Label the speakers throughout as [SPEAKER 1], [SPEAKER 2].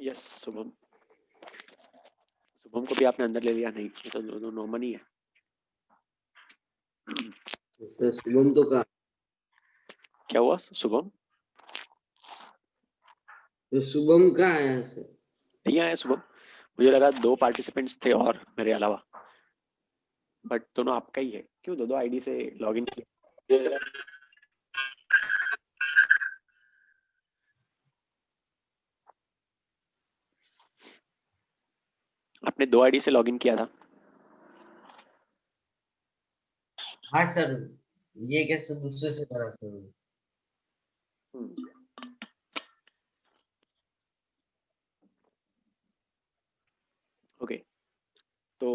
[SPEAKER 1] Yes Shubham, Shubham को भी आपने अंदर ले लिया? नहीं, ये तो दोनों नॉर्मल ही है।
[SPEAKER 2] सर शुभम तो कहा,
[SPEAKER 1] क्या हुआ शुभम?
[SPEAKER 2] तो शुभम कहाँ आया सर?
[SPEAKER 1] नहीं आया शुभम, मुझे लगा 2 पार्टिसिपेंट्स थे और मेरे अलावा, बट दोनों आपका ही है। क्यों दो आईडी से लॉगिन किया? आपने 2 आईडी से लॉगिन किया था?
[SPEAKER 2] हाँ सर, ये कैसे दूसरे से करा सर?
[SPEAKER 1] ओके, तो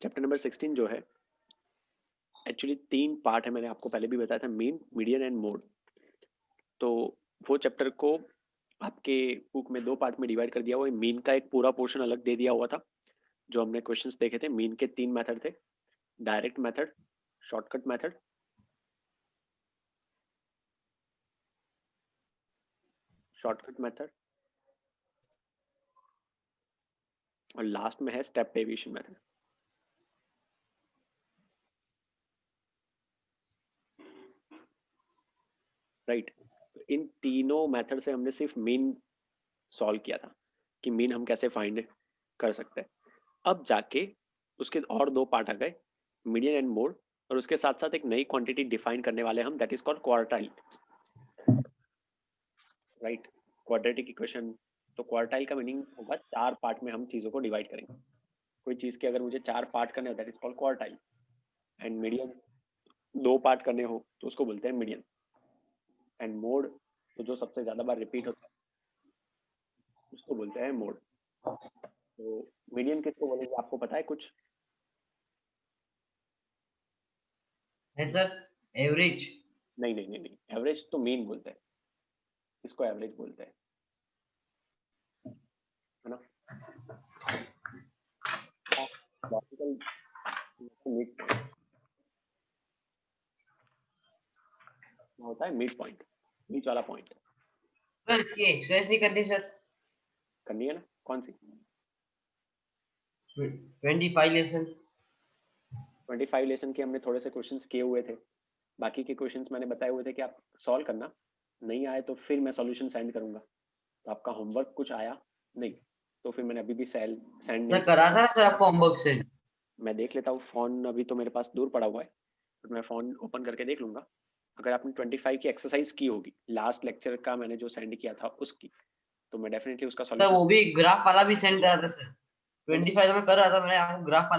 [SPEAKER 1] चैप्टर नंबर 16 जो है, एक्चुअली 3 पार्ट है। मैंने आपको पहले भी बताया था, मीन, मीडियन एंड मोड। तो वो चैप्टर को आपके बुक में 2 पार्ट में डिवाइड कर दिया हुआ है। मीन का एक पूरा पोर्शन अलग दे दिया हुआ था, जो हमने क्वेश्चंस देखे थे। मीन के 3 मेथड थे, डायरेक्ट मेथड, शॉर्टकट मेथड, और लास्ट में है स्टेप डेविएशन मेथड। राइट, इन तीनों मेथड से हमने सिर्फ मीन सॉल्व किया था कि मीन हम कैसे फाइंड कर सकते हैं। अब जाके उसके और 2 पार्ट आ गए, मीडियन एंड मोड, और उसके साथ साथ एक नई क्वांटिटी डिफाइन करने वाले हम, that is called quartile. Right, quadratic equation. तो क्वार्टाइल का मीनिंग होगा 4 पार्ट में हम चीजों को डिवाइड करेंगे। कोई चीज के अगर मुझे 4 पार्ट करने हो, that is called quartile. And median 2 part करने हो तो उसको बोलते हैं मीडियन। एंड मोड, तो जो सबसे ज्यादा बार रिपीट होता है उसको बोलते हैं मोड। तो मीडियन किसको बोलेंगे, आपको पता है कुछ?
[SPEAKER 2] है सर, एवरेज।
[SPEAKER 1] नहीं नहीं नहीं नहीं, एवरेज तो मीन बोलते हैं, इसको एवरेज बोलते हैं, है ना? लॉजिकल मिड होता है, मिड पॉइंट, बीच वाला पॉइंट।
[SPEAKER 2] सर इसकी एक्सरसाइज नहीं करनी सर?
[SPEAKER 1] करनी है ना, कौन सी?
[SPEAKER 2] 25 लेसन।
[SPEAKER 1] 25 लेसन के हमने थोड़े से क्वेश्चंस किए हुए थे, बाकी के क्वेश्चंस मैंने बताए हुए थे कि आप सॉल्व करना, नहीं आए तो फिर मैं सॉल्यूशन सेंड करूंगा। तो आपका होमवर्क कुछ आया नहीं तो फिर मैंने अभी भी सेंड नहीं
[SPEAKER 2] सर करा था ना सर आपको होमवर्क सेंड?
[SPEAKER 1] मैं देख लेता हूँ, फोन अभी तो मेरे पास दूर पड़ा हुआ है, बट मैं फोन ओपन करके देख लूंगा। अगर आपने 25 की एक्सरसाइज की होगी, लास्ट लेक्चर का मैंने जो सेंड किया था उसकी, तो मैं डेफिनेटली उसका
[SPEAKER 2] सर
[SPEAKER 1] सॉल्यूशन।
[SPEAKER 2] वो भी ग्राफ वाला भी सेंड करा था सर।
[SPEAKER 1] नहीं
[SPEAKER 2] 25 में कर रहा था, मैंने आपको ग्राफ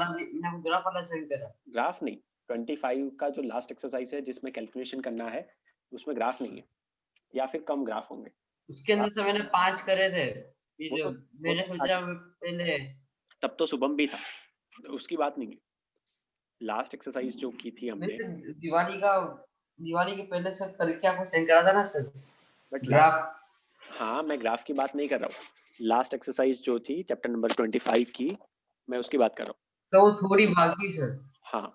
[SPEAKER 2] वाला सेंड करा।
[SPEAKER 1] ग्राफ नहीं, 25 का जो लास्ट एक्सरसाइज है जिसमें कैलकुलेशन करना है, उसमें ग्राफ नहीं है, या फिर कम ग्राफ होंगे।
[SPEAKER 2] उसके अंदर से मैंने 5 करे थे,
[SPEAKER 1] वो
[SPEAKER 2] फिर
[SPEAKER 1] तो वो
[SPEAKER 2] मैंने
[SPEAKER 1] तो
[SPEAKER 2] सोचा पहले।
[SPEAKER 1] तब तो शुभम भी था, उसकी बात नहीं है। लास्ट एक्सरसाइज जो की थी
[SPEAKER 2] नहीं
[SPEAKER 1] हमने,
[SPEAKER 2] सर, दिवाली के पहले सर करके आपको सेंड करा था ना सर
[SPEAKER 1] बट लास्ट,
[SPEAKER 2] ग्राफ।
[SPEAKER 1] हाँ मैं ग्राफ की बात नहीं कर रहा हूँ, लास्ट एक्सरसाइज जो थी चैप्टर नंबर 25 की, मैं उसकी बात कर रहा हूँ।
[SPEAKER 2] तो वो थोड़ी बाकी सर।
[SPEAKER 1] हाँ,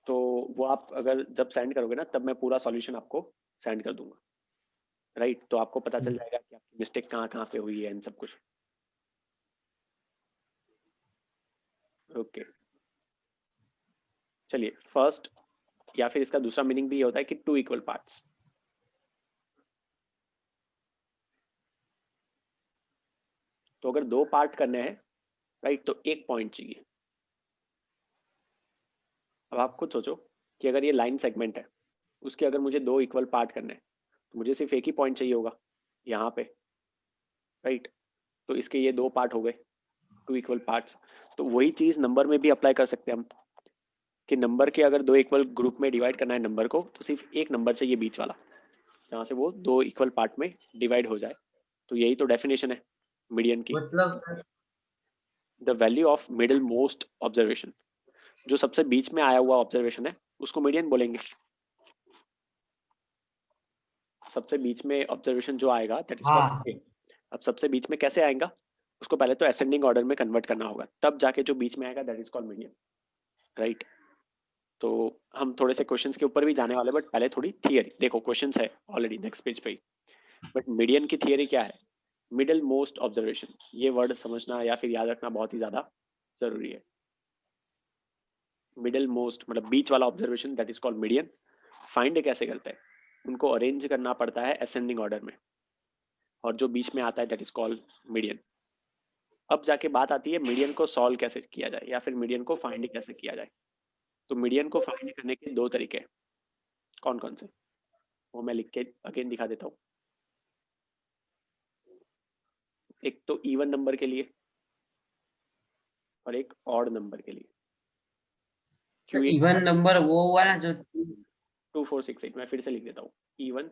[SPEAKER 1] तो वो आप अगर जब सेंड करोगे ना, तब मैं पूरा सॉल्यूशन आपको सेंड कर दूंगा। राइट, तो आपको पता चल जाएगा कि आपकी मिस्टेक कहाँ कहाँ पे हुई है, इन सब कुछ। ओके, चलिए फर्स्ट, या फिर इसका दूसरा मीनिंग भी ये होता है कि 2 इक्वल पार्ट्स। तो अगर 2 पार्ट करने हैं, राइट, तो 1 पॉइंट चाहिए। अब आप खुद सोचो कि अगर ये लाइन सेगमेंट है, उसके अगर मुझे 2 इक्वल पार्ट करने हैं, तो मुझे सिर्फ एक ही पॉइंट चाहिए होगा यहाँ पे। राइट, तो इसके ये 2 पार्ट हो गए, 2 इक्वल पार्ट्स। तो वही चीज नंबर में भी अप्लाई कर सकते हैं हम, कि नंबर के अगर 2 इक्वल ग्रुप में डिवाइड करना है नंबर को, तो सिर्फ एक नंबर चाहिए बीच वाला, जहाँ से वो 2 इक्वल पार्ट में डिवाइड हो जाए। तो यही तो डेफिनेशन है मीडियन की।
[SPEAKER 2] मतलब sir
[SPEAKER 1] the value of middle most observation, जो सबसे बीच में आया हुआ ऑब्जर्वेशन है उसको मीडियन बोलेंगे। सबसे बीच में ऑब्जर्वेशन जो आएगा, दैट इज कॉल्ड
[SPEAKER 2] हाँ
[SPEAKER 1] मीडियन। अब सबसे बीच में कैसे आएगा, उसको पहले तो असेंडिंग ऑर्डर में कन्वर्ट करना होगा, तब जाके जो बीच में आएगा that is called median. Right, तो हम थोड़े से क्वेश्चंस के ऊपर भी जाने वाले, बट पहले थोड़ी थियरी देखो, क्वेश्चंस है ऑलरेडी नेक्स्ट पेज पे ही। बट मीडियन की थियरी क्या है, मिडिल मोस्ट ऑब्जर्वेशन, ये वर्ड समझना या फिर याद रखना बहुत ही ज़्यादा ज़रूरी है। मिडिल मोस्ट मतलब बीच वाला observation, that is called median. Find कैसे करते हैं, उनको अरेंज करना पड़ता है असेंडिंग ऑर्डर में, और जो बीच में आता है दैट इज कॉल्ड मीडियन। अब जाके बात आती है मीडियन को सॉल्व कैसे किया जाए या फिर मीडियन को फाइंड कैसे किया जाए। तो मीडियन को फाइंड करने के दो तरीके हैं। कौन कौन से, वो मैं लिख के अगेन दिखा देता हूँ। एक तो इवन नंबर के लिए और एक ऑड नंबर के लिए।
[SPEAKER 2] तो इवन नंबर वो हुआ ना जो
[SPEAKER 1] 2468, मैं फिर से लिख देता हूँ, इवन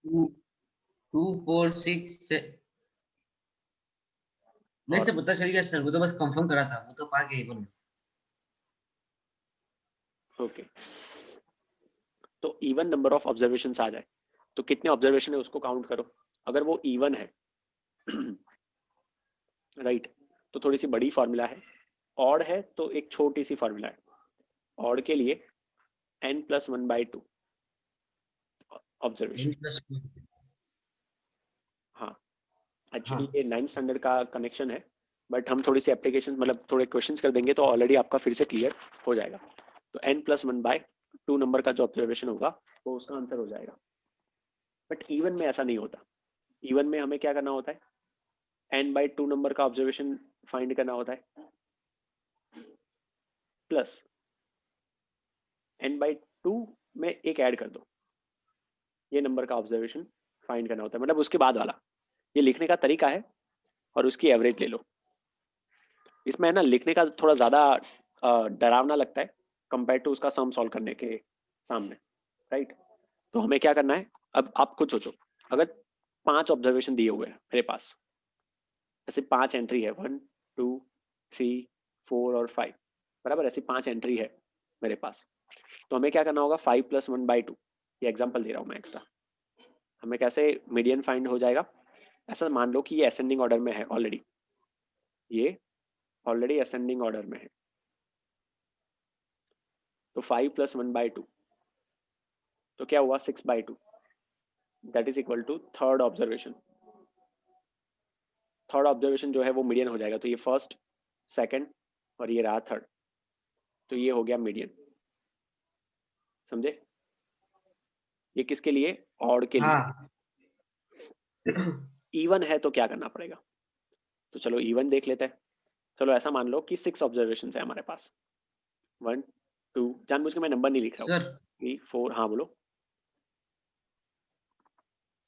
[SPEAKER 2] 2 4 6 नहीं सर, पता चल गया सर, वो तो बस कंफर्म करा था, वो तो पा गया इवन।
[SPEAKER 1] ओके। तो इवन नंबर ऑफ ऑब्जर्वेशन आ जाए तो कितने ऑब्जर्वेशन है उसको काउंट करो। अगर वो इवन है राइट तो थोड़ी सी बड़ी फॉर्मूला है। ऑड है तो एक छोटी सी फॉर्मूला है। ऑड के लिए n+1/2 ऑब्जर्वेशन। हाँ, एक्चुअली ये 9th स्टैंडर्ड का कनेक्शन है, बट हम थोड़ी सी एप्लीकेशन मतलब थोड़े क्वेश्चंस कर देंगे तो ऑलरेडी आपका फिर से क्लियर हो जाएगा। तो n+1/2 नंबर का जो ऑब्जर्वेशन होगा वो उसका आंसर हो जाएगा। बट इवन में ऐसा नहीं होता। इवन में हमें क्या करना होता है, n/2 नंबर का ऑब्जर्वेशन फाइंड करना होता है प्लस n/2 में एक ऐड कर दो, ये नंबर का ऑब्जर्वेशन फाइंड करना होता है, मतलब उसके बाद वाला। ये लिखने का तरीका है और उसकी एवरेज ले लो। इसमें है ना लिखने का थोड़ा ज़्यादा डरावना लगता है कंपेयर टू उसका सम सॉल्व करने के सामने, राइट। तो हमें क्या करना है, अब आप खुद सोचो, अगर 5 ऑब्जर्वेशन दिए हुए हैं मेरे पास, ऐसे 5 एंट्री है, 1 2 3 4 और 5, बराबर, ऐसी 5 एंट्री है मेरे पास। तो हमें क्या करना होगा, 5+1/2, ये एग्जाम्पल दे रहा हूँ मैं एक्स्ट्रा। हमें कैसे मीडियन फाइंड हो जाएगा, ऐसा मान लो कि ये असेंडिंग ऑर्डर में है ऑलरेडी, ये ऑलरेडी असेंडिंग ऑर्डर में है। तो 5+1/2 तो क्या हुआ, 6/2, that is equal to third observation. Third observation जो है वो मीडियन हो जाएगा। तो ये फर्स्ट, सेकंड और ये रहा थर्ड, तो ये हो गया मीडियन। समझे, ये किसके लिए, ऑड के लिए।
[SPEAKER 2] हाँ
[SPEAKER 1] इवन है तो क्या करना पड़ेगा, तो चलो इवन देख लेते हैं। चलो ऐसा मान लो कि 6 ऑब्जर्वेशन है हमारे पास, 1 2, जानबूझ के मैं नंबर नहीं लिख रहा हूँ,
[SPEAKER 2] सर
[SPEAKER 1] 3 4, हाँ बोलो।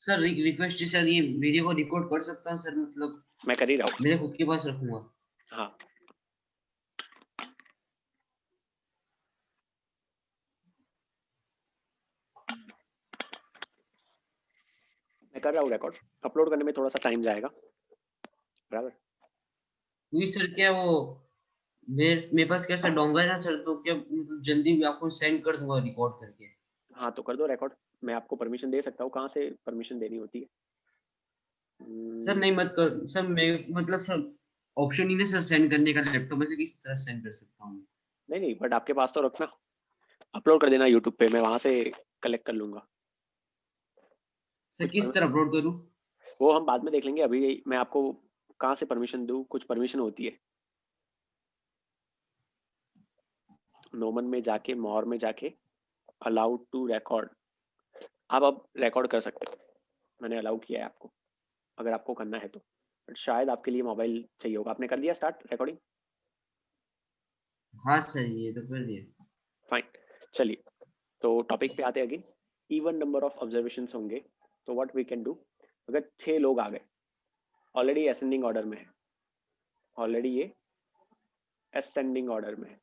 [SPEAKER 2] सर रिक्वेस्ट है सर, ये वीडियो को रिकॉर्ड कर सकता हूँ सर, मतलब
[SPEAKER 1] मैं कर ही रहा हूँ।
[SPEAKER 2] मेरे खुद के पास रखूंगा।
[SPEAKER 1] हाँ, मैं कर रहा हूँ रिकॉर्ड। अपलोड करने में थोड़ा सा टाइम जाएगा, बराबर।
[SPEAKER 2] क्योंकि सर क्या वो मेरे पास कैसा डोंगा है ना सर, तो क्या मतलब जल्दी भी आपको सेंड कर दूंगा रिकॉर्ड करके।
[SPEAKER 1] हाँ तो कर दो रिकॉर्ड, मैं आपको परमिशन दे सकता हूँ। कहाँ से परमिशन देनी होती है?
[SPEAKER 2] सर नहीं मत कर सर, मैं मतलब सर ऑप्शन ही नहीं सर सेंड करने का लैपटॉप में से, किस तरह सेंड कर सकता हूँ?
[SPEAKER 1] नहीं नहीं, बट आपके पास तो रखना, अपलोड कर देना यूट्यूब पे, मैं वहाँ से कलेक्ट कर लूँगा।
[SPEAKER 2] सर
[SPEAKER 1] कुछ
[SPEAKER 2] किस तरह अपलोड करूँ?
[SPEAKER 1] वो हम बाद में देख लेंगे, अभी मैं आपको कहाँ से परमिशन दूँ, कुछ परमिशन होती है। नोमन में जाके, मोर में जाके, अलाउड टू रिकॉर्ड, आप अब रिकॉर्ड कर सकते हो, मैंने अलाउ किया है आपको, अगर आपको करना है तो। बट शायद आपके लिए मोबाइल चाहिए होगा। आपने कर दिया स्टार्ट रिकॉर्डिंग?
[SPEAKER 2] हाँ सर ये तो कर दिया।
[SPEAKER 1] फाइन, चलिए तो टॉपिक पे आते हैं। Again, even number of observation होंगे तो व्हाट वी कैन डू। अगर 6 लोग आ गए, ऑलरेडी असेंडिंग ऑर्डर में है, ऑलरेडी ये असेंडिंग ऑर्डर में है,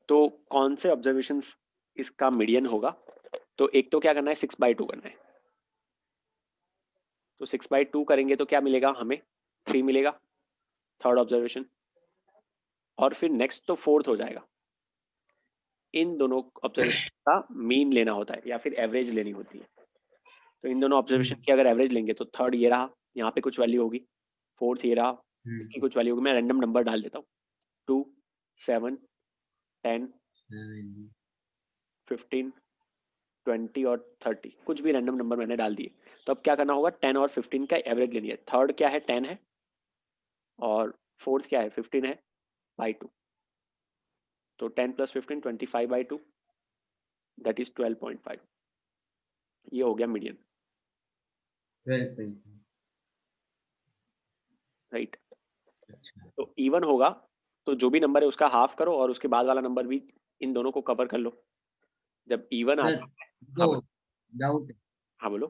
[SPEAKER 1] तो कौन से ऑब्जर्वेशन इसका मीडियन होगा। तो एक तो क्या करना है, 6/2 करना है। तो 6/2 करेंगे तो क्या मिलेगा हमें, 3 मिलेगा थर्ड ऑब्जर्वेशन, और फिर नेक्स्ट तो फोर्थ हो जाएगा। इन दोनों ऑब्जर्वेशन का मीन लेना होता है या फिर एवरेज लेनी होती है। तो इन दोनों ऑब्जर्वेशन की अगर एवरेज लेंगे तो थर्ड ये रहा, यहाँ पे कुछ वैल्यू होगी, फोर्थ ये रहा, इसकी कुछ वैल्यू होगी। मैं रैंडम नंबर डाल देता हूँ, 2 7 10 15 20 और 30, कुछ भी रैंडम नंबर मैंने डाल दिए। तो अब क्या करना होगा, 10 और 15 का एवरेज लेनी है। थर्ड क्या है, 10 है, और फोर्थ क्या है, 15 है बाई 2। तो 10 + 15 25 बाई 2, दैट इज 12.5। ये हो गया मीडियन,
[SPEAKER 2] 12.5।
[SPEAKER 1] राइट।
[SPEAKER 2] अच्छा
[SPEAKER 1] तो इवन होगा तो जो भी नंबर है उसका हाफ करो और उसके बाद वाला नंबर भी इन दोनों को कवर कर लो। जब इवन
[SPEAKER 2] सर,
[SPEAKER 1] आता है,
[SPEAKER 2] तो
[SPEAKER 1] हाँ बोलो,
[SPEAKER 2] डाउट है,
[SPEAKER 1] हाँ बोलो।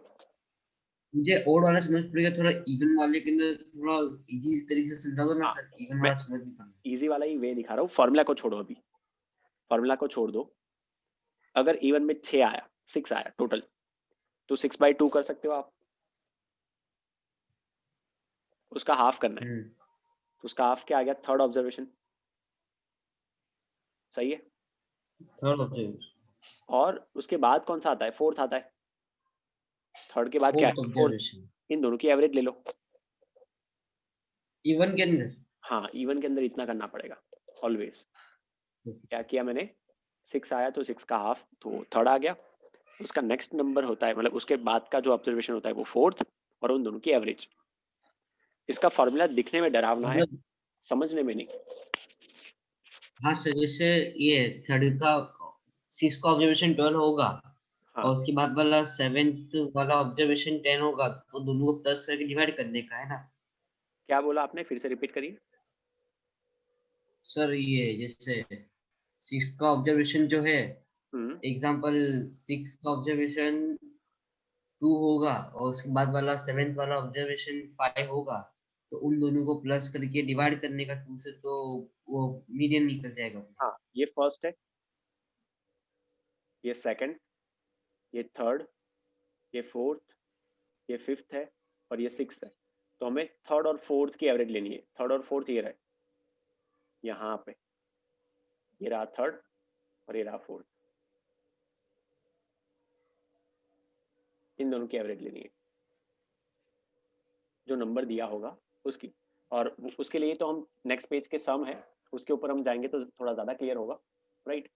[SPEAKER 2] मुझे ओड वाला समझ पड़ेगा, थोड़ा इवन वाले के अंदर थोड़ा इजी तरीके से समझा दो ना
[SPEAKER 1] हाँ,
[SPEAKER 2] सर, इवन
[SPEAKER 1] मैं
[SPEAKER 2] वाला समझ नहीं पाऊंगा।
[SPEAKER 1] इजी वाला ही वे दिखा रहा हूँ। फॉर्मूला को छोड़ो अभी, फॉर्मूला को छोड़ दो। अगर इवन में 6 आया, 6 आया टोटल, तो 6/2 कर सकते हो आप, उसका हाफ करना है। तो उसका हाफ क्या आ गया, थर्ड ऑब्जर्वेशन, सही है।
[SPEAKER 2] थर्ड ऑब्जर्वेशन,
[SPEAKER 1] और उसके बाद कौन सा आता है, फोर्थ आता है। थर्ड के बाद क्या
[SPEAKER 2] फोर्थ
[SPEAKER 1] है, फोर्थ।
[SPEAKER 2] ऑब्जर्वेशन,
[SPEAKER 1] इन दोनों की एवरेज ले लो।
[SPEAKER 2] इवन के अंदर।
[SPEAKER 1] हाँ, इवन के अंदर इतना करना पड़ेगा ऑलवेज। क्या किया मैंने, 6 आया तो 6 का हाफ, तो थर्ड आ गया। उसका नेक्स्ट नंबर होता है, मतलब उसके बाद का जो ऑब्जर्वेशन होता है वो फोर्थ, और उन दोनों की एवरेज। इसका फॉर्मूला दिखने में डरावना है,
[SPEAKER 2] मतलब
[SPEAKER 1] समझने में नहीं।
[SPEAKER 2] हाँ सर, जैसे ये थर्ड का, सिक्स का ऑब्जर्वेशन 12 होगा,
[SPEAKER 1] हाँ,
[SPEAKER 2] और उसके बाद वाला सेवेंथ वाला ऑब्जर्वेशन 10 होगा, तो दोनों को प्लस करके डिवाइड करने का है ना।
[SPEAKER 1] क्या बोला आपने, फिर से रिपीट करिए।
[SPEAKER 2] सर ये जैसे सिक्स का ऑब्जर्वेशन जो है,
[SPEAKER 1] हम्म,
[SPEAKER 2] एग्जांपल सिक्स का ऑब्जर्वेशन 2 होगा, और उसके बाद वाला सेवेंथ वाला ऑब्जर्वेशन 5 होगा, तो उन दोनों को प्लस करके डिवाइड करने का 2 से, तो वो मीडियन निकल जाएगा।
[SPEAKER 1] हाँ, ये फर्स्ट है, ये सेकंड, ये थर्ड, ये फोर्थ, ये फिफ्थ है, और ये सिक्स है। तो हमें थर्ड और फोर्थ की एवरेज लेनी है। थर्ड और फोर्थ ये रहे यहाँ पे, ये रहा थर्ड और ये रहा फोर्थ, इन दोनों की एवरेज लेनी है, जो नंबर दिया होगा उसकी। और उसके लिए तो हम नेक्स्ट पेज के सम है, उसके ऊपर हम जाएंगे तो थोड़ा ज़्यादा क्लियर होगा, राइट।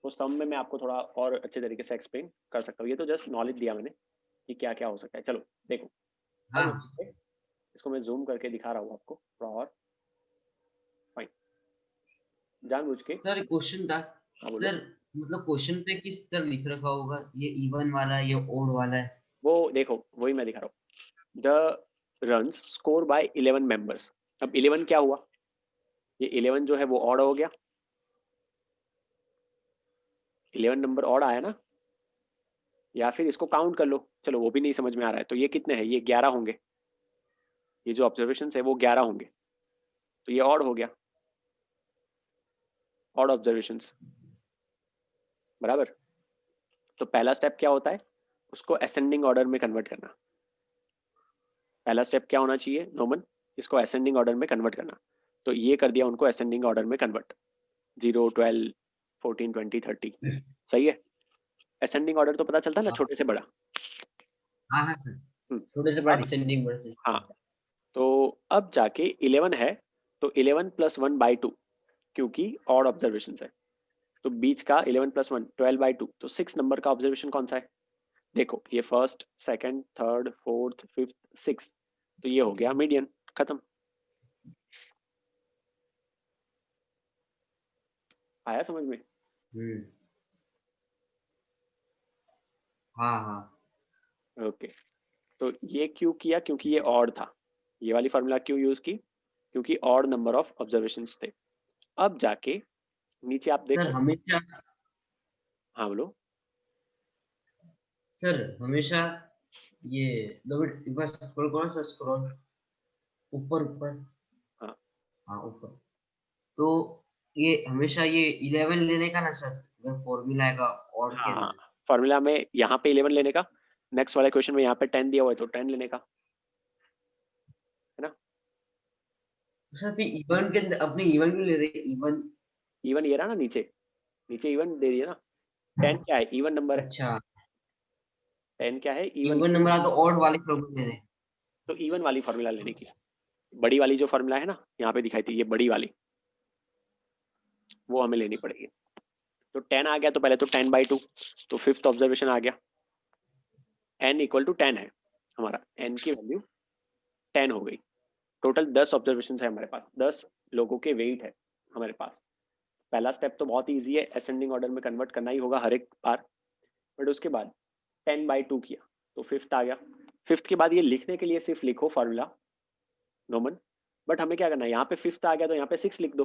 [SPEAKER 1] तो सम में मैं आपको थोड़ा और अच्छे तरीके से एक्सप्लेन कर सकता हूँ। ये तो जस्ट नॉलेज दिया मैंने कि क्या क्या हो सकता है। चलो देखो, अब
[SPEAKER 2] हाँ
[SPEAKER 1] इसको मैं जूम करके दिखा रहा हूँ आपको थोड़ा और फाइन, जानबूझ के।
[SPEAKER 2] सर, क्वेश्चन था
[SPEAKER 1] हाँ बोलो।
[SPEAKER 2] सर, मतलब क्वेश्चन पे किस तरह लिख रखा होगा, ये इवन वाला है, ये ओड वाला है।
[SPEAKER 1] वो देखो, वही मैं दिखा रहा हूँ, the runs score bye 11 members. अब 11 क्या हुआ, ये 11 जो है वो ऑड हो गया, 11 नंबर ऑड आया ना। या फिर इसको काउंट कर लो, चलो वो भी नहीं समझ में आ रहा है, तो ये कितने हैं, ये 11 होंगे। ये जो ऑब्जर्वेशन है वो 11 होंगे, तो ये ऑड हो गया, ऑड ऑब्जर्वेशन, बराबर। तो पहला स्टेप क्या होता है, उसको असेंडिंग ऑर्डर में कन्वर्ट करना। पहला स्टेप क्या होना चाहिए नोमन, इसको असेंडिंग ऑर्डर में कन्वर्ट करना। तो ये कर दिया उनको असेंडिंग ऑर्डर में कन्वर्ट, 0 12 14 20 30, सही है। असेंडिंग ऑर्डर तो पता चलता है ना,
[SPEAKER 2] हाँ
[SPEAKER 1] छोटे से बड़ा।
[SPEAKER 2] हाँ हाँ सर,
[SPEAKER 1] हम्म,
[SPEAKER 2] थोड़े से बड़ा
[SPEAKER 1] अब
[SPEAKER 2] डिसेंडिंग वर्ड।
[SPEAKER 1] हाँ, तो अब जाके 11 है, तो 11 + 1/2, क्योंकि ऑड ऑब्जर्वेशन है। तो बीच का 11 + 1 12/2, तो 6 नंबर का ऑब्जर्वेशन कौन सा है, देखो ये first second third fourth fifth six, तो ये हो गया मीडियन, खत्म। आया समझ में।
[SPEAKER 2] हम्म, हाँ हाँ
[SPEAKER 1] ओके, तो ये क्यों किया, क्योंकि ये ऑड था। ये वाली फार्मूला क्यों यूज की, क्योंकि ऑड नंबर ऑफ ऑब्जर्वेशंस थे। अब जाके नीचे आप देख
[SPEAKER 2] सर,
[SPEAKER 1] सकते हो।
[SPEAKER 2] हमेशा,
[SPEAKER 1] हाँ बोलो।
[SPEAKER 2] सर हमेशा ये, दो मिनट एक बार स्क्रॉल करो सर, स्क्रॉल ऊपर ऊपर,
[SPEAKER 1] हाँ
[SPEAKER 2] हाँ ऊपर। तो ये हमेशा ये 11 लेने का ना सर, अगर फॉर्मूला आएगा और के
[SPEAKER 1] हाँ,
[SPEAKER 2] अंदर।
[SPEAKER 1] फार्मूला में यहाँ पे 11 लेने का, नेक्स्ट वाले क्वेश्चन में यहाँ पे 10 दिया हुआ है तो 10 लेने का, है ना।
[SPEAKER 2] तो सर फिर इवन के अंदर अपने इवन क्यों ले रहे, इवन।
[SPEAKER 1] इवन ये रहा ना नीचे, नीचे इवन दे दिया ना। 10 क्या है, इवन नंबर है।
[SPEAKER 2] अच्छा,
[SPEAKER 1] 10 क्या है, इवन।
[SPEAKER 2] इवन नंबर आ तो ऑड वाले फॉर्मूला ले रहे।
[SPEAKER 1] तो इवन वाली फार्मूला लेने की, बड़ी वाली जो फार्मूला है ना यहाँ पे दिखाई थी, ये बड़ी वाली, वो हमें लेनी पड़ेगी। तो 10 आ गया, तो पहले तो 10/2, तो फिफ्थ ऑब्जर्वेशन आ गया, n इक्वल टू 10 है, हमारा n की वैल्यू 10 हो गई। टोटल 10 ऑब्जर्वेशन है हमारे पास, 10 लोगों के वेट है हमारे पास। पहला स्टेप तो बहुत ईजी है, असेंडिंग ऑर्डर में कन्वर्ट करना ही होगा हर एक बार। बट उसके बाद 10/2 किया तो फिफ्थ आ गया। फिफ्थ के बाद ये लिखने के लिए सिर्फ लिखो फॉर्मूला नॉर्मल, बट हमें क्या करना है, यहाँ पे फिफ्थ आ गया तो यहाँ पे 6 लिख दो,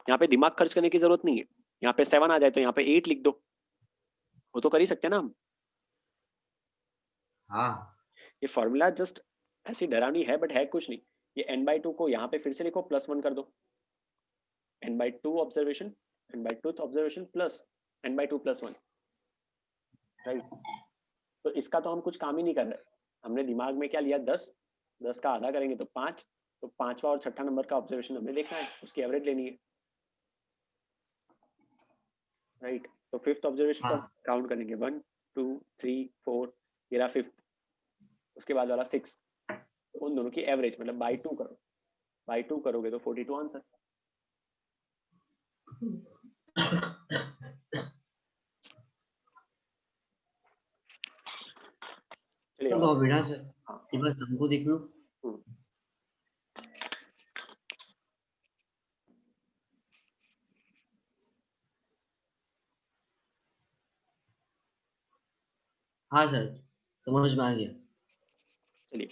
[SPEAKER 1] यहाँ पे दिमाग खर्च करने की जरूरत नहीं है। यहाँ पे 7 आ जाए तो यहाँ पे 8 लिख दो, वो तो कर ही सकते हैं ना हम।
[SPEAKER 2] हाँ
[SPEAKER 1] ये फॉर्मूला जस्ट ऐसी डरावनी है बट है कुछ नहीं। ये n/2 को यहाँ पे फिर से लिखो, +1 कर दो, n/2 observation, n/2 observation plus n/2 + 1, right. तो इसका तो हम कुछ काम ही नहीं कर रहे, हमने दिमाग में क्या लिया, 10, 10 का आधा करेंगे तो 5, तो पांचवा और छठा नंबर का ऑब्जर्वेशन हमें देखना है, उसकी एवरेज लेनी है, राइट। तो फिफ्थ ऑब्जर्वेशन को
[SPEAKER 2] हाँ
[SPEAKER 1] काउंट करेंगे, 1 2 3 4, ये रहा फिफ्थ, उसके बाद वाला 6, तो उन दोनों की एवरेज मतलब बाई 2 करो, बाई 2 करोगे तो 42 आंसर। चलिए
[SPEAKER 2] चलो
[SPEAKER 1] और
[SPEAKER 2] बेटा सर,
[SPEAKER 1] हाँ,
[SPEAKER 2] ये बस हमको देख लो।
[SPEAKER 1] हम्म,
[SPEAKER 2] हाँ सर, समझ में आ गया।
[SPEAKER 1] चलिए।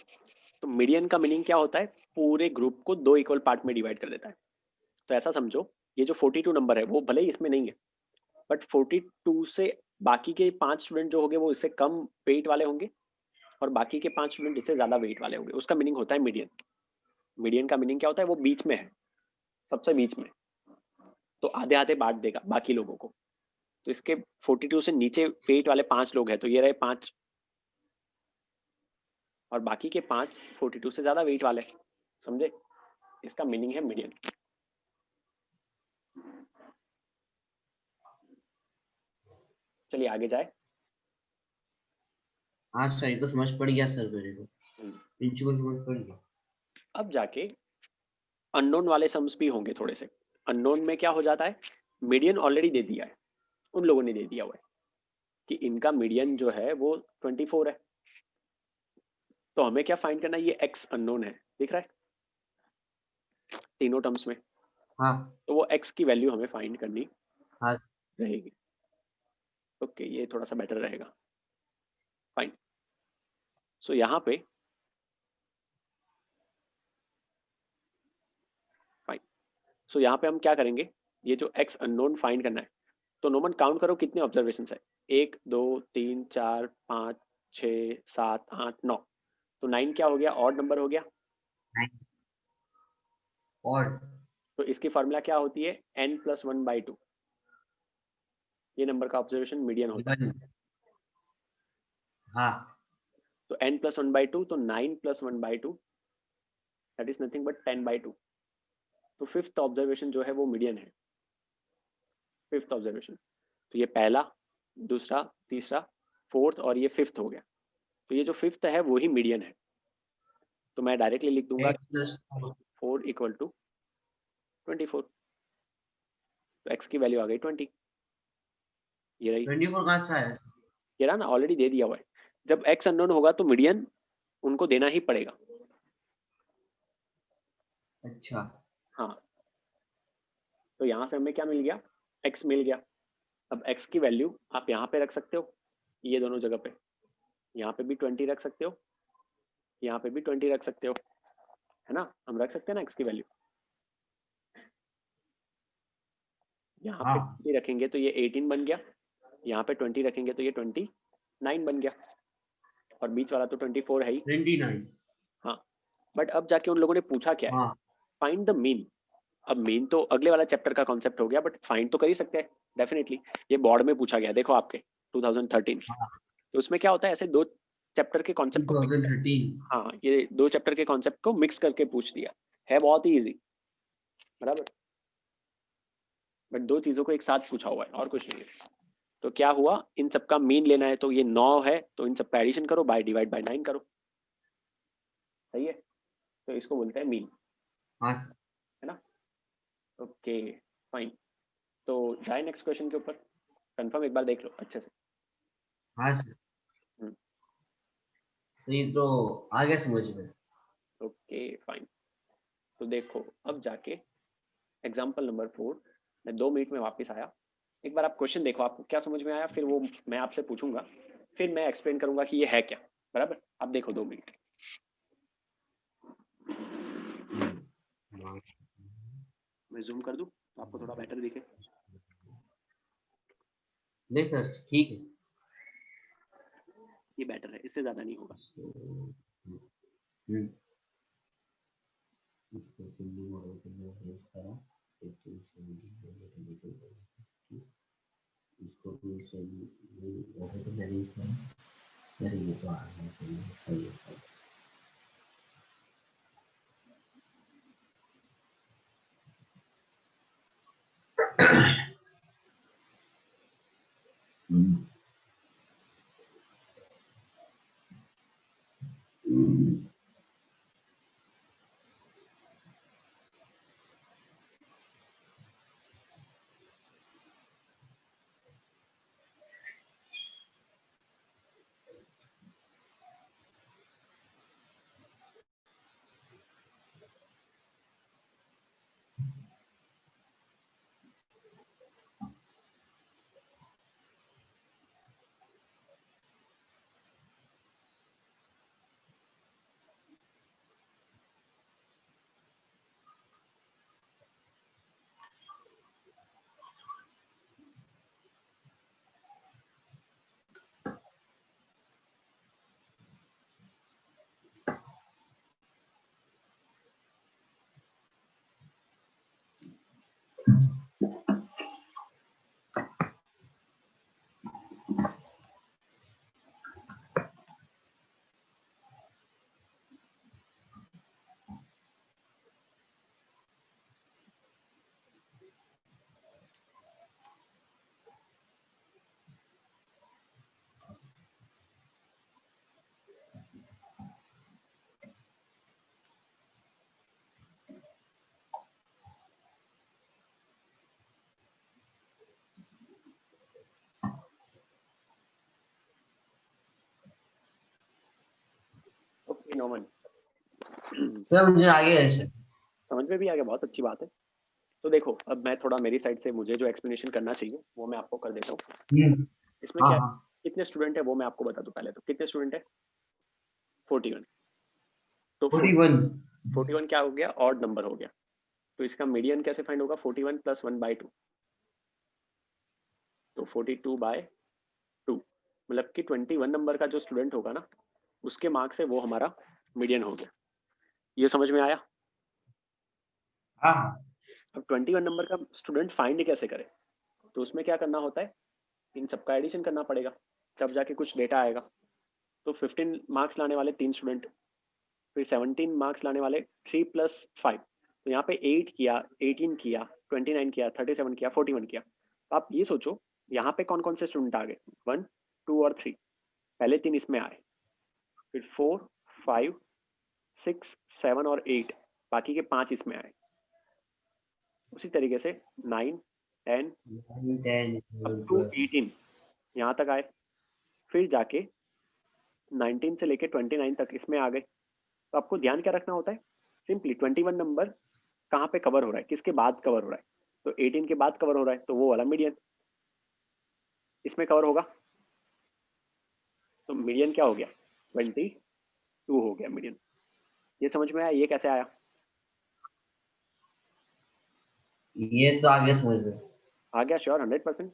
[SPEAKER 1] तो मीडियन का मीनिंग क्या होता है, पूरे ग्रुप को 2 इक्वल पार्ट में डिवाइड कर देता है। तो ऐसा समझो, ये जो 42 नंबर है वो भले ही इसमें नहीं है, बट 42 से बाकी के 5 स्टूडेंट जो होंगे वो इससे कम वेट वाले होंगे, और बाकी के 5 स्टूडेंट इससे ज्यादा वेट वाले होंगे, उसका मीनिंग होता है मीडियन। मीडियन का मीनिंग क्या होता है, वो बीच में है, सबसे बीच में, तो आधे आधे बांट देगा बाकी लोगों को। तो इसके 42 से नीचे वेट वाले 5 लोग हैं, तो ये रहे 5, और बाकी के 5 42 से ज्यादा वेट वाले, समझे, इसका मीनिंग है मीडियन। चलिए आगे जाए।
[SPEAKER 2] हाँ सर, ये तो समझ पड़ गया सर मेरे को, प्रिंसिपल समझ पड़ गया।
[SPEAKER 1] अब जाके अननोन वाले सम्स भी होंगे थोड़े से। अननोन में क्या हो जाता है, मीडियन ऑलरेडी दे दिया है, उन लोगों ने दे दिया हुआ है कि इनका मीडियन जो है वो 24 है। तो हमें क्या फाइंड करना है, ये एक्स अननोन है, दिख रहा है तीनों टर्म्स में,
[SPEAKER 2] हाँ
[SPEAKER 1] तो वो एक्स की वैल्यू हमें फाइंड करनी
[SPEAKER 2] हाँ
[SPEAKER 1] रहेगी। ओके, ये थोड़ा सा बेटर रहेगा, फाइन। सो यहाँ पे फाइन, सो यहाँ पे हम क्या करेंगे, ये जो एक्स अननोन फाइंड करना है, तो नोमन काउंट करो कितने ऑब्जर्वेशन है, 1 2 3 4 5 6 7 8 9, तो 9 क्या हो गया, ऑड नंबर हो गया।
[SPEAKER 2] और
[SPEAKER 1] तो इसकी फार्मूला क्या होती है, n+1/2, ये नंबर का ऑब्जर्वेशन मीडियन होता है।
[SPEAKER 2] इवन, हाँ
[SPEAKER 1] तो n+1/2, तो 9+1/2, दैट इज नथिंग बट 10/2। तो फिफ्थ ऑब्जर्वेशन जो है वो मीडियन है, फिफ्थ ऑब्जर्वेशन। तो ये पहला, दूसरा, तीसरा, फोर्थ और ये फिफ्थ हो गया, तो ये जो फिफ्थ है वो ही मीडियन है। तो मैं डायरेक्टली लिख दूंगा 4 = 24, तो x की वैल्यू आ गई 20, ये रही।
[SPEAKER 2] 24 कहाँ से आया?
[SPEAKER 1] ये रहा ना, ऑलरेडी दे दिया हुआ है। जब x अननोन होगा तो मीडियन उनको देना ही पड़ेगा।
[SPEAKER 2] अच्छा
[SPEAKER 1] हाँ, तो यहाँ से हमें क्या मिल गया, x मिल गया। अब x की वैल्यू आप यहाँ पे रख सकते हो, ये दोनों जगह पे, यहाँ पे भी 20 रख सकते हो, यहाँ पे भी 20 रख सकते हो, है ना, हम रख सकते हैं ना x की वैल्यू। यहाँ पे
[SPEAKER 2] हाँ
[SPEAKER 1] 20 रखेंगे तो ये 18 बन गया, यहाँ पे 20 रखेंगे तो ये 29 बन गया, और बीच वाला तो 24 है ही।
[SPEAKER 2] 29।
[SPEAKER 1] हाँ, बट अब जाके उन लोगों ने पूछा क्या है,
[SPEAKER 2] हाँ
[SPEAKER 1] फाइंड द मीन। अब मीन तो अगले वाला चैप्टर का कॉन्सेप्ट हो गया, बट फाइंड तो कर ही सकते हैं डेफिनेटली। ये बोर्ड में पूछा गया, देखो आपके 2013,
[SPEAKER 2] हाँ
[SPEAKER 1] तो उसमें क्या होता है, ऐसे दो चैप्टर के कॉन्सेप्ट को मिक्स,
[SPEAKER 2] 2013।
[SPEAKER 1] हाँ ये दो चैप्टर के कॉन्सेप्ट को मिक्स करके पूछ दिया है, बहुत ही इजी, बराबर। बट दो चीजों को एक साथ पूछा हुआ है और कुछ नहीं है। तो क्या हुआ, इन सबका मीन लेना है, तो ये 9 है, तो इन सबका एडिशन करो, बाय डिवाइड बाय 9 करो, सही है। तो इसको बोलते हैं मीन,
[SPEAKER 2] हाँ सर।
[SPEAKER 1] है ना। Okay, fine. तो जाए नेक्स्ट क्वेश्चन के ऊपर, कंफर्म एक बार देख लो अच्छे से।
[SPEAKER 2] हाँ सर।
[SPEAKER 1] हम्म,
[SPEAKER 2] तो ये तो आ गया समझ में।
[SPEAKER 1] Okay fine. तो देखो अब जाके एग्जाम्पल नंबर 4, मैं 2 मिनट में वापस आया। एक बार आप क्वेश्चन देखो आपको क्या समझ में आया, फिर वो मैं आपसे पूछूंगा, फिर मैं एक्सप्लेन करूंगा कि ये है क्या। बराबर, आप देखो 2 मिनट। मैं जूम कर दूं तो आपको थोड़ा बेटर दिखे।
[SPEAKER 2] नहीं सर ठीक है।
[SPEAKER 1] ये बेटर है, इससे ज्यादा नहीं होगा।
[SPEAKER 2] हम्म। इसको भी सही वैसे तो मैंने अरे ये तो आ गया सही है।
[SPEAKER 1] ओके नॉमन,
[SPEAKER 2] सर मुझे आगे है सर।
[SPEAKER 1] समझ में भी आ गया, बहुत अच्छी बात है। तो देखो अब मैं थोड़ा मेरी साइड से मुझे जो एक्सप्लेनेशन करना चाहिए वो मैं आपको कर देता हूँ। इसमें
[SPEAKER 2] हाँ
[SPEAKER 1] क्या,
[SPEAKER 2] हाँ
[SPEAKER 1] कितने स्टूडेंट है वो मैं आपको बता दूं। पहले तो कितने स्टूडेंट है, 41। तो
[SPEAKER 2] 41।
[SPEAKER 1] 41 क्या हो गया, ऑड नंबर हो गया। तो इसका मीडियन कैसे फाइंड होगा, 41 + 1/2, तो 42/2। मतलब कि 21 नंबर का जो स्टूडेंट होगा ना, उसके मार्क्स से वो हमारा मीडियन हो गया। ये समझ में आया।
[SPEAKER 2] हाँ
[SPEAKER 1] अब 21 नंबर का स्टूडेंट फाइंड कैसे करें, तो उसमें क्या करना होता है, इन सबका एडिशन करना पड़ेगा, तब जाके कुछ डेटा आएगा। तो 15 मार्क्स लाने वाले 3 स्टूडेंट, फिर 17 मार्क्स लाने वाले 3 + 5, तो यहाँ पे 8 किया, 18 किया, 29 किया, 37 किया, 41 किया। तो आप ये सोचो यहाँ पे कौन कौन से स्टूडेंट आ गए, 1, 2 और 3। पहले 3 इसमें आए, फिर 4, 5, 6, 7 और 8, बाकी के 5 इसमें आए। उसी तरीके से 9, 10
[SPEAKER 2] 10
[SPEAKER 1] अप
[SPEAKER 2] 11
[SPEAKER 1] टू
[SPEAKER 2] 12।
[SPEAKER 1] 18 यहाँ तक आए। फिर जाके 19 से लेके 29 तक इसमें आ गए। तो आपको ध्यान क्या रखना होता है, सिंपली 21 नंबर कहाँ पे कवर हो रहा है, किसके बाद कवर हो रहा है। तो 18 के बाद कवर हो रहा है, तो वो वाला मीडियन इसमें कवर होगा। तो मीडियन क्या हो गया, 22 हो गया मीडियन। ये समझ में आया, ये कैसे आया।
[SPEAKER 2] ये तो आगे समझ में।
[SPEAKER 1] आ गया श्योर, 100%।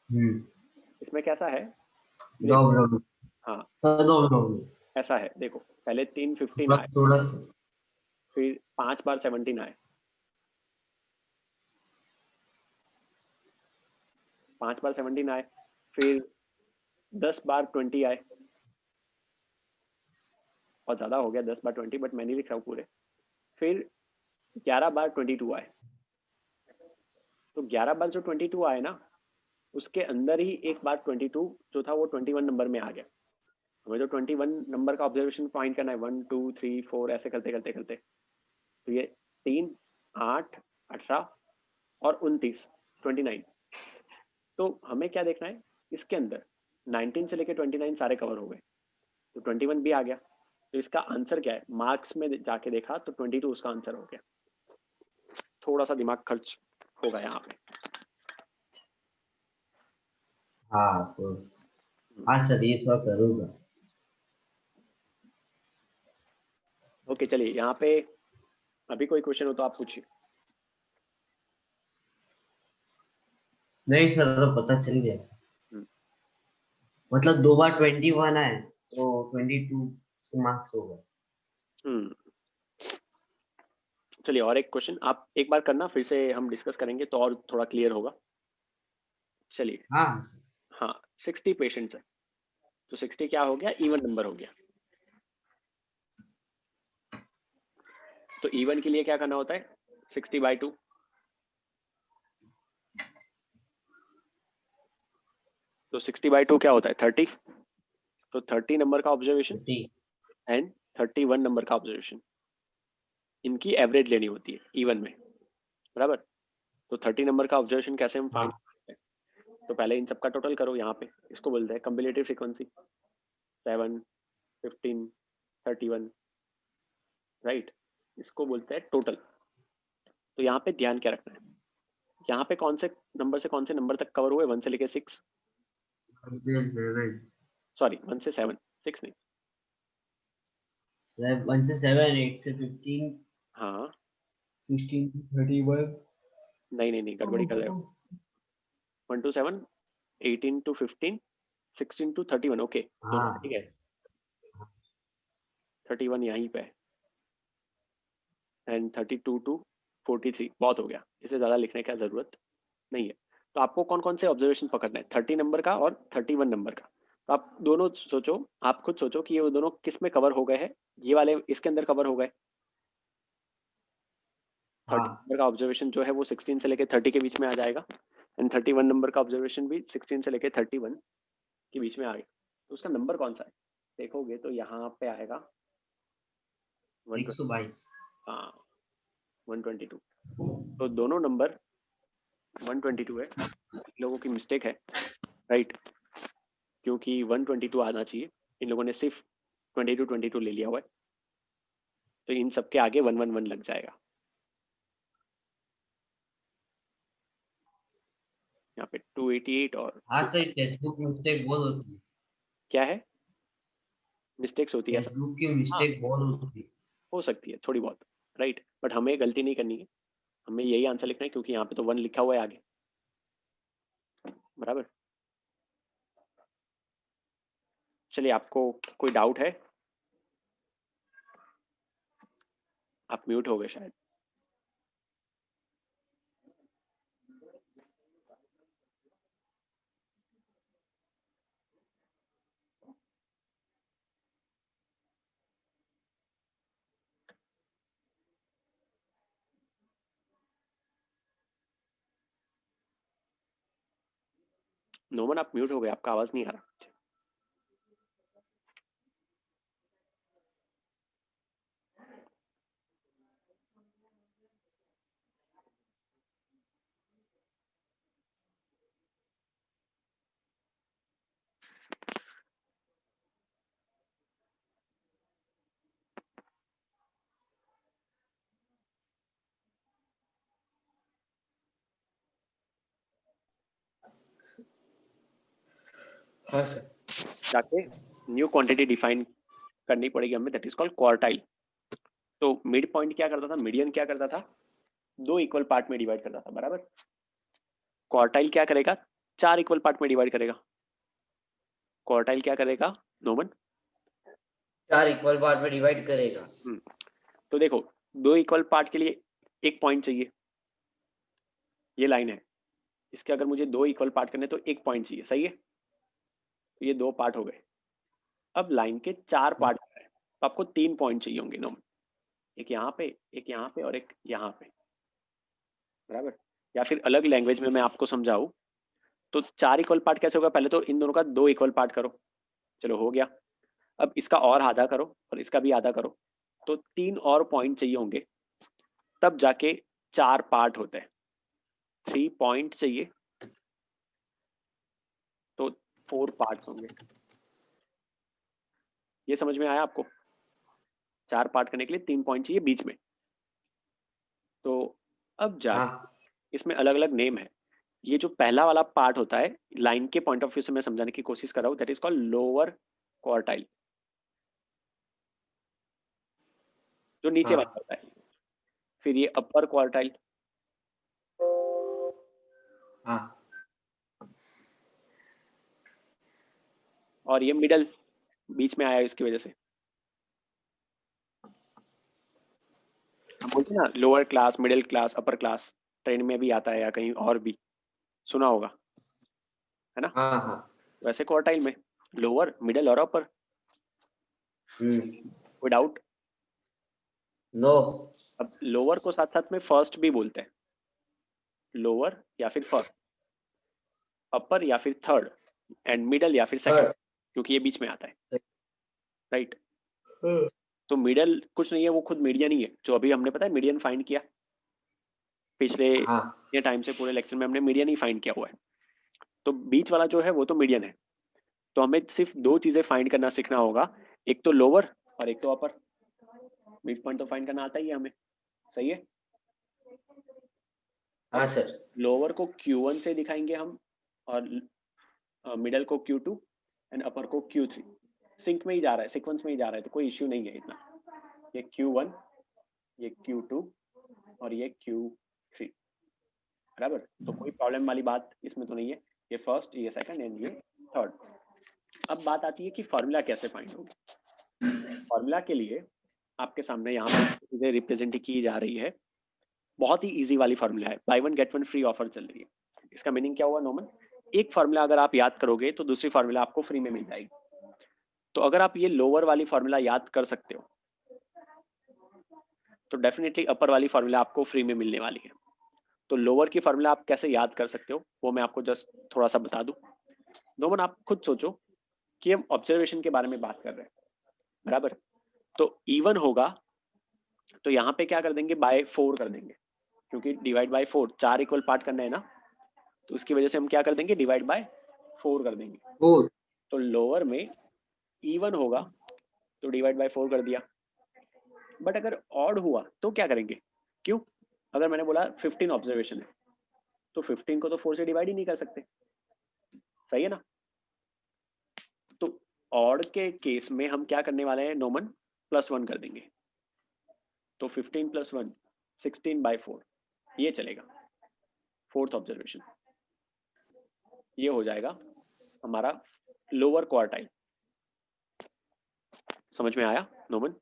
[SPEAKER 2] हम्म।
[SPEAKER 1] इसमें कैसा है,
[SPEAKER 2] दो
[SPEAKER 1] देखो।
[SPEAKER 2] मिनट।
[SPEAKER 1] हाँ
[SPEAKER 2] सर दो मिनट।
[SPEAKER 1] ऐसा है, देखो पहले 3 15
[SPEAKER 2] थोड़ा
[SPEAKER 1] आए,
[SPEAKER 2] थोड़ा सा।
[SPEAKER 1] फिर 5 बार 17 आए, 5 बार 17 आए, फिर 10 बार 20 आए। और ज़्यादा हो गया 10 बार 20, बट मैं नहीं लिख रहा हूँ पूरे। फिर 11 बार 22 आए। तो 11 बार जो 22 आए ना, उसके अंदर ही एक बार 22 जो था वो 21 नंबर में आ गया। हमें जो 21 नंबर का ऑब्जर्वेशन फाइंड करना है, 1 2 3 4 ऐसे करते करते करते, तो ये 3, 8, 18 और 29, 29। तो हमें क्या देखना है इसके अंदर, 19 से लेके 29 सारे कवर हो गए, तो 21 भी आ गया। तो इसका आंसर क्या है? मार्क्स में जाके देखा तो 22 उसका आंसर हो गया। थोड़ा सा दिमाग खर्च होगा यहाँ पे।
[SPEAKER 2] हाँ तो हाँ सर, ये थोड़ा करूँगा।
[SPEAKER 1] ओके चलिए, यहाँ पे अभी कोई क्वेश्चन हो तो आप पूछिए।
[SPEAKER 2] नहीं सर, वो पता चल गया।
[SPEAKER 1] हम्म,
[SPEAKER 2] मतलब 2 बार 21 है तो 22 मार्क्स होगा।
[SPEAKER 1] हम्म, चलिए और एक क्वेश्चन आप एक बार करना, फिर से हम डिस्कस करेंगे तो और थोड़ा क्लियर होगा। चलिए,
[SPEAKER 2] हाँ सर।
[SPEAKER 1] हाँ 60 पेशेंट्स है, तो 60 क्या हो गया? इवन नंबर हो गया। तो इवन के लिए क्या करना होता है? 60/2। तो 60/2 क्या होता है? 30। तो 30 नंबर का ऑब्जर्वेशन
[SPEAKER 2] ठीक।
[SPEAKER 1] एंड 31 नंबर का ऑब्जर्वेशन, इनकी एवरेज लेनी होती है इवन में, बराबर। तो 30 नंबर का ऑब्जर्वेशन कैसे हम फाइंड
[SPEAKER 2] हाँ
[SPEAKER 1] करते हैं? तो पहले इन सबका टोटल करो यहाँ पे, इसको बोलते हैं कम्बिलेटिव फ्रीक्वेंसी। 7, 15, 31, राइट, इसको बोलते हैं टोटल। तो यहाँ पे ध्यान क्या रखना है? यहाँ पे कौन से नंबर से कौन से नंबर तक कवर हुए? 1 से लेके 6,
[SPEAKER 2] 7
[SPEAKER 1] सॉरी 1 से 7, 6 नहीं।
[SPEAKER 2] 1 से 7, 8 से 15,
[SPEAKER 1] हाँ
[SPEAKER 2] 16 to 31।
[SPEAKER 1] नहीं नहीं नहीं, गड़बड़ी कर रहे हो। 1 to 7, 18 to 15, 16 to 31, ओके तो ठीक
[SPEAKER 2] हाँ
[SPEAKER 1] है, 31 यहीं पे है एंड 32 to 43, बहुत हो गया, इसे ज़्यादा लिखने का ज़रूरत नहीं है। तो आपको कौन कौन से ऑब्जर्वेशन पकड़ना है? 30 नंबर का और 31 नंबर का। तो आप दोनों सोचो, आप खुद सोचो कि ये दोनों किस में कवर हो गए हैं। ये वाले इसके अंदर कवर हो गए। 30
[SPEAKER 2] हाँ
[SPEAKER 1] नंबर का ऑब्जर्वेशन जो है वो 16 से लेके 30 के बीच में आ जाएगा एंड 31 नंबर का ऑब्जर्वेशन भी 16 से लेके 31 के बीच में आ गया। तो उसका नंबर कौन सा है देखोगे तो यहाँ पे आएगा 120।
[SPEAKER 2] 122।
[SPEAKER 1] हाँ 122। तो दोनों नंबर 122 है, इन लोगों की मिस्टेक है, राइट, क्योंकि 122 आना चाहिए, इन लोगों ने सिर्फ 22 ले लिया हुआ है, तो इन सबके आगे 111 लग जाएगा। यहाँ पे 288 और
[SPEAKER 2] हाँ सर, टेक्स्ट बुक मिस्टेक बहुत होती है।
[SPEAKER 1] क्या है? मिस्टेक्स होती है ऐसा?
[SPEAKER 2] टेक्स्ट बुक की
[SPEAKER 1] हाँ
[SPEAKER 2] मिस्टेक बहुत होती है।
[SPEAKER 1] हो सकती है थोड़ी बहुत, राइट, बट हमें गलती नहीं करनी है, हमें यही आंसर लिखना है क्योंकि यहाँ पे तो 1 लिखा हुआ है आगे, बराबर। चलिए, आपको कोई डाउट है? आप म्यूट हो गए शायद। नोमन आप म्यूट हो गए, आपका आवाज नहीं आ रहा।
[SPEAKER 2] हाँ सर।
[SPEAKER 1] जाके न्यू क्वांटिटी डिफाइन करनी पड़ेगी हमें, दैट इज कॉल्ड क्वार्टाइल। तो मिड पॉइंट क्या करता था, मीडियन क्या करता था? 2 इक्वल पार्ट में डिवाइड करता था, बराबर। क्वार्टाइल क्या करेगा? 4 इक्वल पार्ट में डिवाइड करेगा। क्वार्टाइल क्या करेगा नोमन?
[SPEAKER 2] 4 इक्वल पार्ट में डिवाइड करेगा।
[SPEAKER 1] तो देखो, 2 इक्वल पार्ट के लिए एक पॉइंट चाहिए, ये लाइन है, इसके अगर मुझे 2 इक्वल पार्ट करने तो एक पॉइंट चाहिए, सही है। तो ये 2 पार्ट हो गए। अब लाइन के 4 पार्ट हो गए, तो आपको 3 पॉइंट चाहिए होंगे नोमन, एक यहाँ पे, एक यहाँ पे और एक यहाँ पे, बराबर। या फिर अलग लैंग्वेज में मैं आपको समझाऊं तो 4 इक्वल पार्ट कैसे होगा? पहले तो इन दोनों का 2 इक्वल पार्ट करो, चलो हो गया। अब इसका और आधा करो और इसका भी आधा करो, तो 3 और पॉइंट चाहिए होंगे, तब जाके 4 पार्ट होते हैं। 3 पॉइंट चाहिए, तो 4 पार्ट्स होंगे। ये समझ में आया आपको? 4 पार्ट करने के लिए 3 पॉइंट चाहिए बीच में। तो अब जा
[SPEAKER 2] हाँ
[SPEAKER 1] इसमें अलग अलग नेम है। ये जो पहला वाला पार्ट होता है, लाइन के पॉइंट ऑफ व्यू से मैं समझाने की कोशिश कर रहा हूँ, that is called lower quartile, जो नीचे
[SPEAKER 2] हाँ
[SPEAKER 1] वाला होता है। फिर ये अपर क्वार्टाइल,
[SPEAKER 2] हाँ
[SPEAKER 1] और ये मिडल बीच में आया इसकी वजह से। हम बोलते हैं ना lower class, middle class, upper class, train में भी आता है या कहीं और भी सुना होगा, है ना?
[SPEAKER 2] हाँ हाँ
[SPEAKER 1] वैसे क्वार्टाइल में लोअर, मिडिल और अपर। कोई डाउट?
[SPEAKER 2] नो
[SPEAKER 1] अब लोअर को साथ साथ में फर्स्ट भी बोलते हैं, लोअर या फिर फर्स्ट, अपर या फिर थर्ड, एंड मिडल या फिर सेकंड,
[SPEAKER 2] थर्ड
[SPEAKER 1] क्योंकि ये बीच में आता है, राइट? तो मिडल कुछ नहीं है, वो खुद मीडियन ही है, जो अभी हमने पता है मीडियन फाइंड किया पिछले
[SPEAKER 2] हाँ
[SPEAKER 1] ये टाइम से, पूरे लेक्चर में हमने मीडियन ही फाइंड किया हुआ है। तो बीच वाला जो है वो तो मीडियन है। तो हमें सिर्फ 2 चीजें फाइंड करना सीखना होगा, एक तो लोअर और एक तो अपर। मिड पॉइंट तो फाइंड करना आता ही है हमें, सही है?
[SPEAKER 2] हाँ
[SPEAKER 1] अब
[SPEAKER 2] सर
[SPEAKER 1] लोअर को Q1 से दिखाएंगे हम, और मिडल को Q2 एंड अपर को Q3। सिंक में ही जा रहा है, सीक्वेंस में ही जा रहा है, तो कोई इश्यू नहीं है इतना। ये Q1, ये Q2 और ये Q3, बराबर? तो कोई प्रॉब्लम वाली बात इसमें तो नहीं है। ये फर्स्ट, ये सेकंड एंड ये थर्ड। अब बात आती है कि फॉर्मूला कैसे फाइंड होगी। फॉर्मूला के लिए आपके सामने यहाँ पर चीजें रिप्रेजेंट की जा रही है। बहुत ही इजी वाली फॉर्मूला है, by one get one free offer चल रही है। इसका मीनिंग क्या हुआ नॉर्मल? एक फॉर्मूला अगर आप याद करोगे तो दूसरी फॉर्मूला आपको फ्री में मिल जाएगी। तो अगर आप ये लोअर वाली फॉर्मूला याद कर सकते हो तो डेफिनेटली अपर वाली फॉर्मूला आपको फ्री में मिलने वाली है। तो लोअर की फॉर्मूला आप कैसे याद कर सकते हो वो मैं आपको जस्ट थोड़ा सा बता दूं। नोमन, आप खुद सोचो कि हम ऑब्जर्वेशन के बारे में बात कर रहे हैं, बराबर? तो इवन होगा तो यहाँ पे क्या कर देंगे, बाय 4 कर देंगे, क्योंकि डिवाइड बाय 4, 4 इक्वल पार्ट करना है ना, तो उसकी वजह से हम क्या कर देंगे, डिवाइड बाय 4 कर देंगे।
[SPEAKER 2] फोर
[SPEAKER 1] तो लोअर में इवन होगा तो डिवाइड बाय 4 कर दिया। बट अगर ऑड हुआ तो क्या करेंगे? क्यों? अगर मैंने बोला 15 ऑब्जर्वेशन है तो 15 को तो 4 से डिवाइड ही नहीं कर सकते, सही है ना? तो ऑड के केस में हम क्या करने वाले हैं नोमन, +1 कर देंगे। तो 15 + 1 16/4 ये चलेगा। फोर्थ ऑब्जर्वेशन ये हो जाएगा हमारा लोअर क्वार्टाइल। समझ में आया नोमन?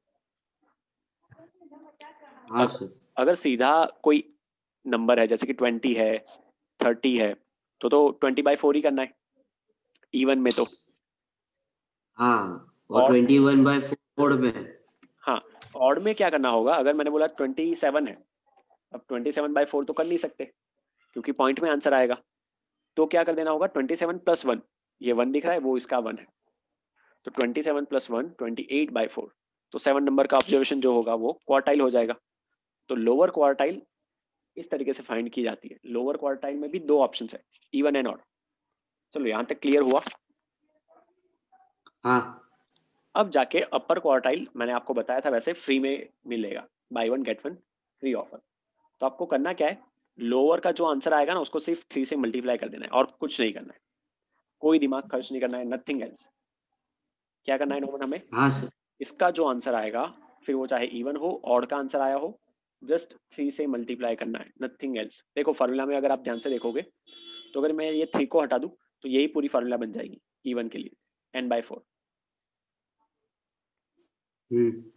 [SPEAKER 2] हाँ सर
[SPEAKER 1] अगर सीधा कोई नंबर है जैसे कि 20 है, 30 है, तो 20/4 ही करना है इवन में। तो
[SPEAKER 2] हाँ और
[SPEAKER 1] ऑड,
[SPEAKER 2] 21/4 में
[SPEAKER 1] हाँ, ऑड में क्या करना होगा? अगर मैंने बोला 27 है, अब 27/4 तो कर नहीं सकते क्योंकि पॉइंट में आंसर आएगा। तो क्या कर देना होगा, 27 + 1, ये 1 दिख रहा है, वो इसका 1 है, तो 27 + 1 28/4। तो 7 नंबर का ऑब्जर्वेशन जो होगा वो क्वार्टाइल हो जाएगा। तो लोअर क्वार्टाइल इस तरीके से फाइंड की जाती है। लोअर क्वार्टाइल में भी 2 ऑप्शन है, इवन एंड ऑड। चलो यहाँ तक क्लियर हुआ।
[SPEAKER 2] हाँ
[SPEAKER 1] अब जाके अपर क्वार्टाइल मैंने आपको बताया था वैसे फ्री में मिलेगा, by one get one free offer. तो आपको करना क्या है, लोअर का जो आंसर आएगा ना उसको सिर्फ 3 से मल्टीप्लाई कर देना है और कुछ नहीं करना है, कोई दिमाग खर्च नहीं करना है, नथिंग एल्स। क्या करना है नोमन हमें,
[SPEAKER 2] हाँ सर
[SPEAKER 1] इसका जो आंसर आएगा, फिर वो चाहे इवन हो, ऑड का आंसर आया हो, जस्ट 3 से मल्टीप्लाई करना है, नथिंग एल्स। देखो फार्मूला में अगर आप ध्यान से देखोगे तो अगर मैं ये 3 को हटा दूं तो यही पूरी फार्मूला बन जाएगी इवन के लिए, n/4।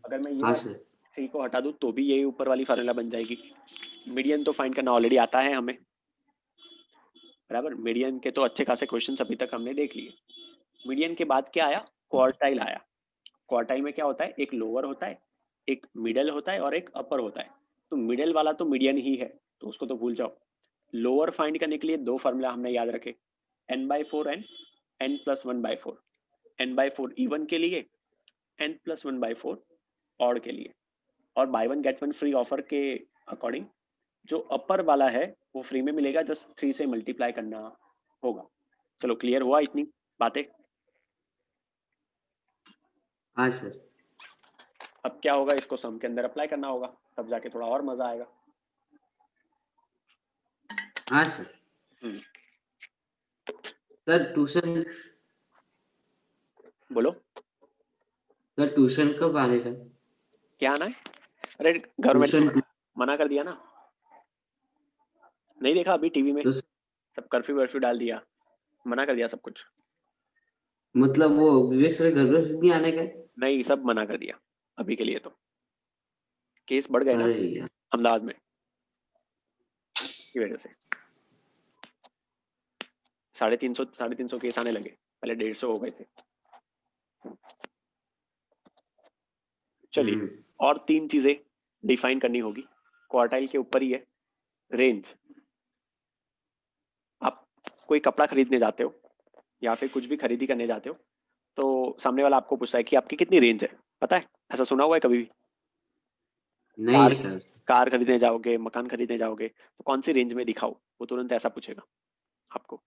[SPEAKER 1] अगर मैं ये
[SPEAKER 2] हाँ
[SPEAKER 1] वाली
[SPEAKER 2] सर
[SPEAKER 1] 3 को हटा दूं तो भी यही ऊपर वाली फार्मूला बन जाएगी। मीडियन तो फाइंड करना ऑलरेडी आता है हमें, बराबर? मीडियन के तो अच्छे खासे क्वेश्चन अभी तक हमने देख लिए। मीडियन के बाद क्या आया, क्वार्टाइल आया। क्वार्टाइल में क्या होता है, एक लोअर होता है, एक मिडल होता है और एक अपर होता है। तो मिडल वाला तो मीडियन ही है, तो उसको तो भूल जाओ। लोअर फाइंड करने के लिए 2 फार्मूला हमने याद रखे, n/4 and n+1/4। n/4 even के लिए, n+1/4 ऑड के लिए। और by one get one free offer के अकॉर्डिंग जो अपर वाला है वो फ्री में मिलेगा, जस्ट 3 से मल्टीप्लाई करना होगा। चलो क्लियर हुआ इतनी? बातें?
[SPEAKER 2] हाँ सर।
[SPEAKER 1] अब क्या होगा, इसको सम के अंदर अप्लाई करना होगा, तब जाके थोड़ा और मजा आएगा।
[SPEAKER 2] हाँ सर।
[SPEAKER 1] हम्म,
[SPEAKER 2] सर ट्यूशन
[SPEAKER 1] बोलो
[SPEAKER 2] सर ट्यूशन कब आने का?
[SPEAKER 1] क्या आना है? अरे गवर्नमेंट
[SPEAKER 2] ट्यूशन
[SPEAKER 1] मना कर दिया ना, नहीं देखा अभी टीवी में?
[SPEAKER 2] तो
[SPEAKER 1] सब कर्फ्यू वर्फ्यू डाल दिया, मना कर दिया सब कुछ।
[SPEAKER 2] मतलब वो विवेक सर घर पर भी आने का?
[SPEAKER 1] नहीं, सब मना कर दिया अभी के लिए। तो केस बढ़ गए ना
[SPEAKER 2] अरे यार।
[SPEAKER 1] अहमदाबाद में, की वजह से 350 केस आने लगे, पहले 150 हो गए थे। चलिए,
[SPEAKER 2] हम्म।
[SPEAKER 1] और 3 चीजें डिफाइन करनी होगी। क्वार्टाइल के ऊपर ही है रेंज। आप कोई कपड़ा खरीदने जाते हो या फिर कुछ भी खरीदी करने जाते हो, तो सामने वाला आपको पूछता है कि आपकी कितनी रेंज है, पता है? ऐसा सुना हुआ है कभी भी?
[SPEAKER 2] नहीं
[SPEAKER 1] कार
[SPEAKER 2] सर।
[SPEAKER 1] कार खरीदने जाओगे, मकान खरीदने जाओगे, तो कौन सी रेंज में दिखाओ, वो तुरंत ऐसा पूछेगा आपको।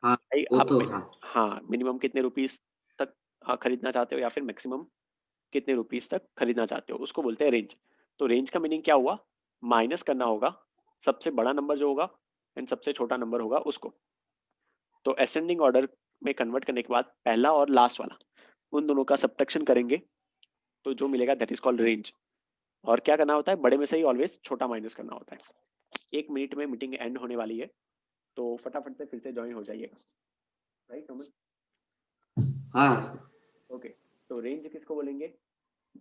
[SPEAKER 2] हाँ
[SPEAKER 1] भाई
[SPEAKER 2] वो
[SPEAKER 1] आप
[SPEAKER 2] तो हाँ।
[SPEAKER 1] हाँ, मिनिमम कितने रुपीस तक खरीदना चाहते हो या फिर मैक्सिमम कितने रुपीस तक खरीदना चाहते हो, उसको बोलते हैं रेंज। तो रेंज का मीनिंग क्या हुआ? माइनस करना होगा सबसे बड़ा नंबर जो होगा एंड सबसे छोटा नंबर होगा उसको। तो असेंडिंग ऑर्डर में कन्वर्ट करने के बाद पहला और लास्ट वाला, उन दोनों का सब्ट्रैक्शन करेंगे, तो जो मिलेगा दैट इज कॉल्ड रेंज। और क्या करना होता है, बड़े में से ही ऑलवेज छोटा माइनस करना होता है। 1 मिनट में मीटिंग एंड होने वाली है, तो फटाफट से फिर से ज्वाइन हो जाइएगा। राइट नमन?
[SPEAKER 2] हाँ सर।
[SPEAKER 1] ओके। तो रेंज किसको बोलेंगे?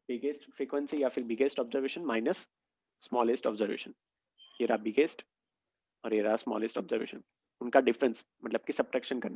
[SPEAKER 1] बिगेस्ट फ्रीक्वेंसी या फिर biggest observation minus smallest observation. ये रहा बिगेस्ट और ये रहा स्मॉलेस्ट ऑब्जर्वेशन, उनका डिफरेंस मतलब कि सब्ट्रैक्शन करना।